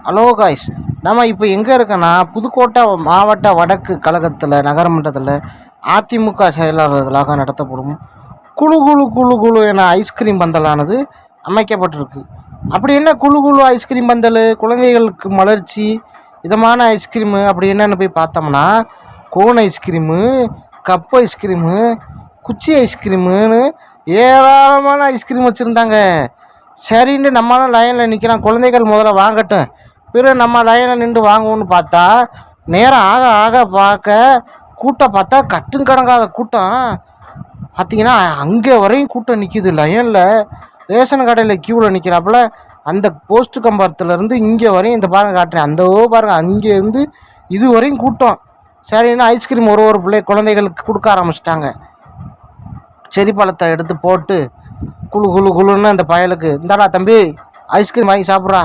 Hello guys, நம்ம இப்போ எங்கே இருக்கோன்னா புதுக்கோட்டை மாவட்ட வடக்கு கழகத்தில் நகரமன்றத்தில் அதிமுக செயலாளர்களாக நடத்தப்படும் குழு குழு குழு குழு என ஐஸ்கிரீம் பந்தலானது அமைக்கப்பட்டிருக்கு. அப்படி என்ன குழு குழு ஐஸ்கிரீம் பந்தல், குழந்தைகளுக்கு மலர்ச்சி இதமான ஐஸ்கிரீமு அப்படி என்னென்னு போய் பார்த்தோம்னா, கோன் ஐஸ்கிரீமு, கப் ஐஸ்கிரீமு, குச்சி ஐஸ்கிரீமுன்னு ஏராளமான ஐஸ்கிரீம் வச்சுருந்தாங்க. சரின்னு நம்மளும் லைனில் நிற்கிறோம், குழந்தைகள் முதல்ல வாங்கட்டும், பிறகு நம்ம லைனில் நின்று வாங்குவோன்னு பார்த்தா, நேரம் ஆக ஆக பார்க்க கூட்டம் பார்த்தா கட்டுங்கடங்காத கூட்டம். பார்த்திங்கன்னா அங்கே வரையும் கூட்டம் நிற்கிது. லைனில் ரேஷன் கடையில் க்யூவில் நிற்கிறாப்புல அந்த போஸ்ட் கம்பத்துலேருந்து இங்கே வரையும் இந்த பாருங்கள் காட்டுறேன், அந்த பாருங்கள் அங்கேருந்து இது வரையும் கூட்டம். சரின்னு ஐஸ்கிரீம் ஒரு பிள்ளை குழந்தைகளுக்கு கொடுக்க ஆரம்பிச்சிட்டாங்க. செரி பழத்தை எடுத்து போட்டு குழு குழு குழுன்னு அந்த பயலுக்கு, இந்தாடா தம்பி ஐஸ்கிரீம் வாங்கி சாப்பிட்றா,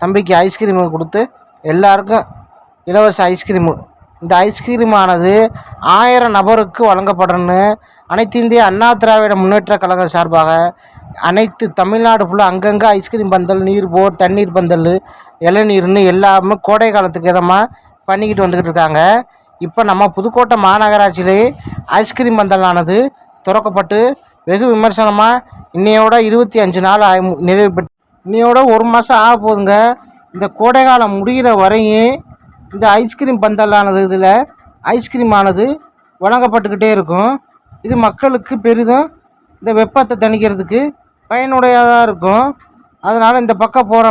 தம்பிக்கு ஐஸ்கிரீமு கொடுத்து எல்லாருக்கும் இலவச ஐஸ்கிரீமு. இந்த ஐஸ்கிரீமானது 1000 நபருக்கு வழங்கப்படுறன்னு அனைத்து இந்திய அண்ணா திராவிட முன்னேற்ற கழகம் சார்பாக அனைத்து தமிழ்நாடு ஃபுல்லாக அங்கங்கே ஐஸ்கிரீம் பந்தல், நீர் போர், தண்ணீர் பந்தல், இளநீர்னு எல்லாமே கோடை காலத்துக்கு இதமாக பண்ணிக்கிட்டு வந்துக்கிட்டு இருக்காங்க. இப்போ நம்ம புதுக்கோட்டை மாநகராட்சியிலே ஐஸ்கிரீம் பந்தலானது திறக்கப்பட்டு வெகு விமர்சனமாக இன்னையோட 25 நாள் நிறைவு பெற்று இன்னையோட 1 மாதம் ஆக போகுதுங்க. இந்த கோடை காலம் முடிகிற வரையும் இந்த ஐஸ்கிரீம் பந்தலானது இதில் ஐஸ்கிரீமானது வழங்கப்பட்டுக்கிட்டே இருக்கும். இது மக்களுக்கு பெரிதும் இந்த வெப்பத்தை தணிக்கிறதுக்கு பயனுடையதாக இருக்கும். அதனால் இந்த பக்கம் போகிற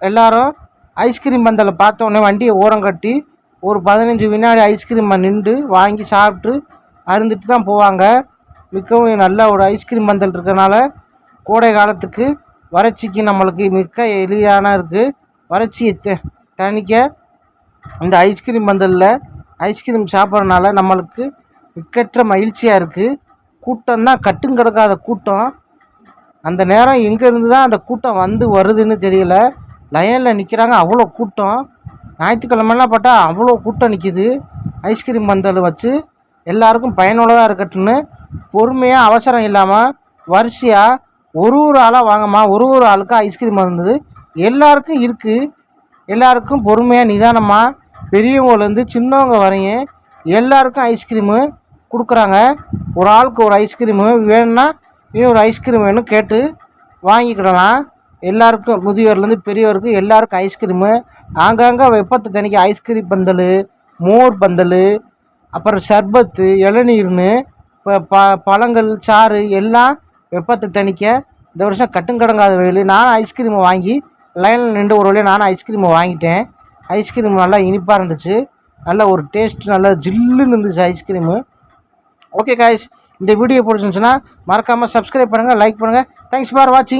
எல்லோரும் ஐஸ்கிரீம் பந்தலை பார்த்தோன்னே வண்டியை ஓரம் கட்டி ஒரு 15 வினாடி ஐஸ்கிரீமை நின்று வாங்கி சாப்பிட்டு அருந்துட்டு தான் போவாங்க. மிகவும் நல்ல ஒரு ஐஸ்கிரீம் பந்தல் இருக்கிறனால கோடை காலத்துக்கு வறட்சிக்கு நம்மளுக்கு மிக்க எளிதான இருக்குது. வறட்சியை தணிக்க இந்த ஐஸ்கிரீம் பந்தலில் ஐஸ்கிரீம் சாப்பிட்றதுனால நம்மளுக்கு மிக்கற்ற மகிழ்ச்சியாக இருக்குது. கூட்டம் தான் கட்டுங்கிடக்காத கூட்டம். அந்த நேரம் எங்கேருந்து தான் அந்த கூட்டம் வந்து வருதுன்னு தெரியல. லைனில் நிற்கிறாங்க, அவ்வளோ கூட்டம். ஞாயிற்றுக்கிழமெல்லாம் பார்த்தா அவ்வளோ கூட்டம் நிற்கிது. ஐஸ்கிரீம் பந்தல் வச்சு எல்லாருக்கும் பயனுள்ளதாக இருக்கட்டும்னு பொறுமையாக அவசரம் இல்லாமல் வரிசையாக ஒரு ஆளாக வாங்கம்மா, ஒரு ஆளுக்கும் ஐஸ்கிரீம் வந்தது எல்லாருக்கும் இருக்குது. எல்லாருக்கும் பொறுமையாக நிதானமாக பெரியவங்கலேருந்து சின்னவங்க வரையும் எல்லாருக்கும் ஐஸ்கிரீமு கொடுக்குறாங்க. ஒரு ஆளுக்கு ஒரு ஐஸ்கிரீமு வேணும்னா இன்னும் ஒரு ஐஸ்கிரீம் வேணும் கேட்டு வாங்கிக்கிடலாம். எல்லாருக்கும் முதியோர்லேருந்து பெரியவருக்கு எல்லாருக்கும் ஐஸ்கிரீமு. ஆங்காங்கே வெப்பத்தை தணிக்க ஐஸ்கிரீம் பந்தல், மோர் பந்தல், அப்புறம் சர்பத்து, இளநீர்னு இப்போ பழங்கள் சாறு எல்லாம் வெப்பத்தை தணிக்க இந்த வருஷம் கட்டுங்கடங்காத வெயில். நானும் ஐஸ்கிரீமை வாங்கி லைனில் நின்று ஒரு வழியாக நானும் ஐஸ்கிரீமை வாங்கிட்டேன். ஐஸ்கிரீம் நல்லா இனிப்பாக இருந்துச்சு, நல்ல ஒரு டேஸ்ட், நல்லா ஜில்லுன்னு இருந்துச்சு ஐஸ்கிரீமு. ஓகே காய்ஸ், இந்த வீடியோ பிடிச்சிருந்துச்சுன்னா மறக்காமல் சப்ஸ்கிரைப் பண்ணுங்கள், லைக் பண்ணுங்கள். தேங்க்ஸ் ஃபார் வாட்சிங்.